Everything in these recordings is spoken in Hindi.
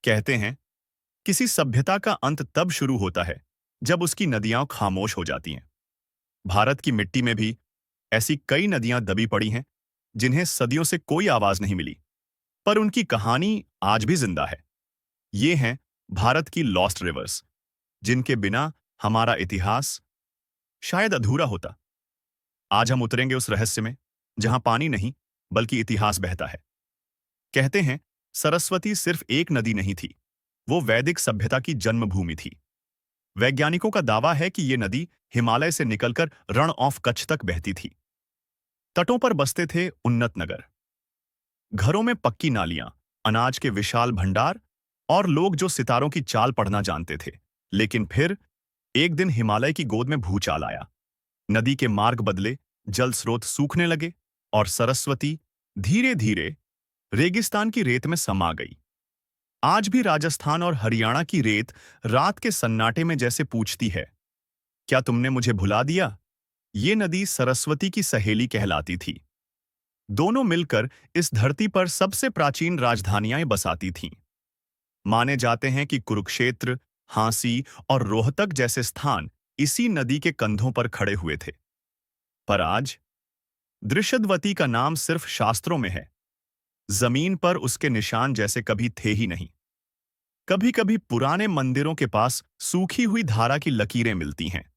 कहते हैं किसी सभ्यता का अंत तब शुरू होता है जब उसकी नदियां खामोश हो जाती हैं। भारत की मिट्टी में भी ऐसी कई नदियां दबी पड़ी हैं जिन्हें सदियों से कोई आवाज नहीं मिली, पर उनकी कहानी आज भी जिंदा है। ये हैं भारत की लॉस्ट रिवर्स, जिनके बिना हमारा इतिहास शायद अधूरा होता। आज हम उतरेंगे उस रहस्य में जहां पानी नहीं बल्कि इतिहास बहता है। कहते हैं सरस्वती सिर्फ एक नदी नहीं थी, वो वैदिक सभ्यता की जन्मभूमि थी। वैज्ञानिकों का दावा है कि ये नदी हिमालय से निकलकर रण ऑफ कच्छ तक बहती थी। तटों पर बसते थे उन्नत नगर, घरों में पक्की नालियां, अनाज के विशाल भंडार और लोग जो सितारों की चाल पढ़ना जानते थे। लेकिन फिर एक दिन हिमालय की गोद में भूचाल आया। नदी के मार्ग बदले, जल स्रोत सूखने लगे और सरस्वती धीरे धीरे रेगिस्तान की रेत में समा गई। आज भी राजस्थान और हरियाणा की रेत रात के सन्नाटे में जैसे पूछती है, क्या तुमने मुझे भुला दिया? ये नदी सरस्वती की सहेली कहलाती थी। दोनों मिलकर इस धरती पर सबसे प्राचीन राजधानियां बसाती थीं। माने जाते हैं कि कुरुक्षेत्र, हांसी और रोहतक जैसे स्थान इसी नदी के कंधों पर खड़े हुए थे। पर आज दृशद्वती का नाम सिर्फ शास्त्रों में है, जमीन पर उसके निशान जैसे कभी थे ही नहीं। कभी कभी पुराने मंदिरों के पास सूखी हुई धारा की लकीरें मिलती हैं,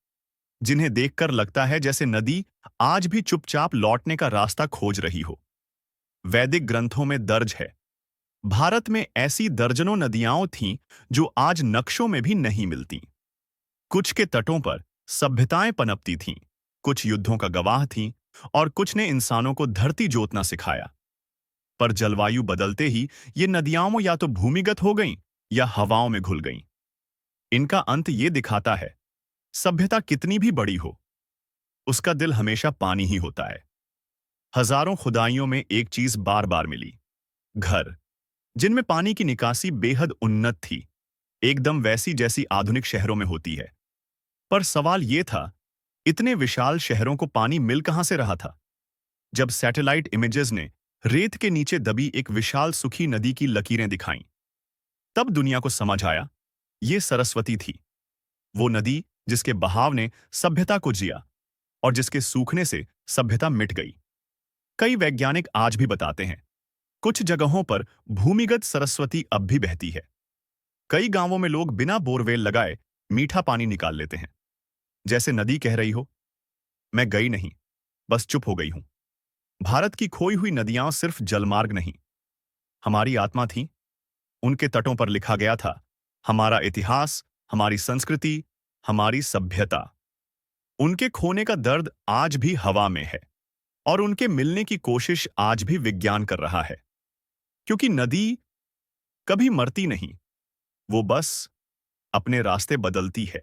जिन्हें देखकर लगता है जैसे नदी आज भी चुपचाप लौटने का रास्ता खोज रही हो। वैदिक ग्रंथों में दर्ज है, भारत में ऐसी दर्जनों नदियां थीं जो आज नक्शों में भी नहीं मिलती। कुछ के तटों पर सभ्यताएं पनपती थीं, कुछ युद्धों का गवाह थीं और कुछ ने इंसानों को धरती जोतना सिखाया। पर जलवायु बदलते ही ये नदियां या तो भूमिगत हो गईं या हवाओं में घुल गईं। इनका अंत ये दिखाता है, सभ्यता कितनी भी बड़ी हो, उसका दिल हमेशा पानी ही होता है। हजारों खुदाइयों में एक चीज बार बार मिली, घर, जिनमें पानी की निकासी बेहद उन्नत थी, एकदम वैसी जैसी आधुनिक शहरों में होती है। पर सवाल यह था, इतने विशाल शहरों को पानी मिल कहां से रहा था? जब सैटेलाइट इमेजेस ने रेत के नीचे दबी एक विशाल सूखी नदी की लकीरें दिखाईं, तब दुनिया को समझ आया, ये सरस्वती थी, वो नदी जिसके बहाव ने सभ्यता को जिया और जिसके सूखने से सभ्यता मिट गई। कई वैज्ञानिक आज भी बताते हैं, कुछ जगहों पर भूमिगत सरस्वती अब भी बहती है। कई गांवों में लोग बिना बोरवेल लगाए मीठा पानी निकाल लेते हैं, जैसे नदी कह रही हो, मैं गई नहीं, बस चुप हो गई हूं। भारत की खोई हुई नदियां सिर्फ जलमार्ग नहीं, हमारी आत्मा थी। उनके तटों पर लिखा गया था हमारा इतिहास, हमारी संस्कृति, हमारी सभ्यता। उनके खोने का दर्द आज भी हवा में है और उनके मिलने की कोशिश आज भी विज्ञान कर रहा है। क्योंकि नदी कभी मरती नहीं, वो बस अपने रास्ते बदलती है।